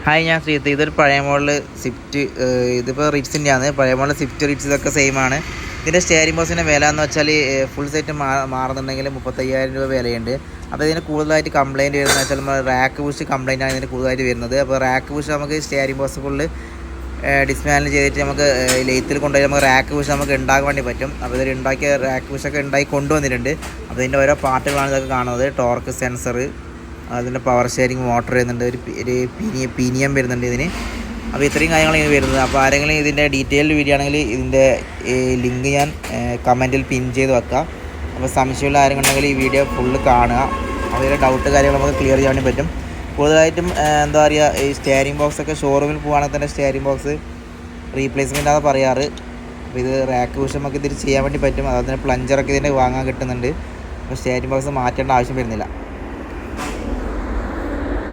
Hi, ഞാൻ ശ്രീത്ത്. ഇതൊരു പഴയ മോഡൽ സ്വിഫ്റ്റ്. ഇതിപ്പോൾ റിറ്റ്സിൻ്റെയാണ്. പഴയ മോഡൽ സ്വിഫ്റ്റ് റിറ്റ്സ് ഇതൊക്കെ സെയിം ആണ്. ഇതിൻ്റെ സ്റ്റെയറിംഗ് ബോക്സിൻ്റെ വില എന്ന് വെച്ചാൽ ഫുൾ സെറ്റ് മാറുന്നുണ്ടെങ്കിൽ 35,000 രൂപ വിലയുണ്ട്. അപ്പോൾ ഇതിന് കൂടുതലായിട്ട് കംപ്ലയിൻറ്റ് വരുന്നത് വെച്ചാൽ നമ്മൾ റാക്ക് പുഷ് കംപ്ലയിൻ്റ് ആണ് ഇതിന് കൂടുതലായിട്ട് വരുന്നത്. അപ്പോൾ റാക്ക് പുഷ് നമുക്ക് സ്റ്റെയറിംഗ് ബോക്സ് ഫുള്ള് ഡിസ്മാൻഡിൽ ചെയ്തിട്ട് നമുക്ക് ലെയ്ത്തിൽ കൊണ്ടുപോയി നമുക്ക് റാക്ക് പുഷ് നമുക്ക് ഉണ്ടാക്കാൻ വേണ്ടി പറ്റും. അപ്പോൾ ഇതിൽ ഉണ്ടാക്കിയ റാക്ക് പുഷൊക്കെ ഉണ്ടാക്കി കൊണ്ടുവന്നിട്ടുണ്ട്. അപ്പോൾ ഇതിൻ്റെ ഓരോ പാർട്ടുകളാണ് ഇതൊക്കെ കാണുന്നത്. ടോർക്ക് സെൻസർ, അതിൻ്റെ പവർ ഷെയറിങ് മോട്ടർ വരുന്നുണ്ട്, ഒരു പീനിയം വരുന്നുണ്ട് ഇതിന്. അപ്പോൾ ഇത്രയും കാര്യങ്ങളാണ് ഇതിന് വരുന്നത്. അപ്പോൾ ആരെങ്കിലും ഇതിൻ്റെ ഡീറ്റെയിൽഡ് വീഡിയോ ആണെങ്കിൽ ഇതിൻ്റെ ലിങ്ക് ഞാൻ കമൻറ്റിൽ പിൻ ചെയ്ത് വെക്കാം. അപ്പോൾ സംശയമുള്ള ആരെങ്കിലും ഈ വീഡിയോ ഫുള്ള് കാണുക. അതിലെ ഡൗട്ട് കാര്യങ്ങൾ നമുക്ക് ക്ലിയർ ചെയ്യാൻ വേണ്ടി പറ്റും. കൂടുതലായിട്ടും എന്താ പറയുക, ഈ സ്റ്റെയറിംഗ് ബോക്സൊക്കെ ഷോറൂമിൽ പോകുകയാണെങ്കിൽ തന്നെ സ്റ്റെയറിംഗ് ബോക്സ് റീപ്ലേസ്മെൻ്റ് ആണ് പറയാറ്. അപ്പോൾ ഇത് റാക്ക് പുഷ് നമുക്ക് ഇതിൽ ചെയ്യാൻ വേണ്ടി പറ്റും. അതുപോലെ തന്നെ പ്ലഞ്ചറൊക്കെ ഇതിൻ്റെ വാങ്ങാൻ കിട്ടുന്നുണ്ട്. അപ്പോൾ സ്റ്റെയറിംഗ് ബോക്സ് മാറ്റേണ്ട ആവശ്യം വരുന്നില്ല.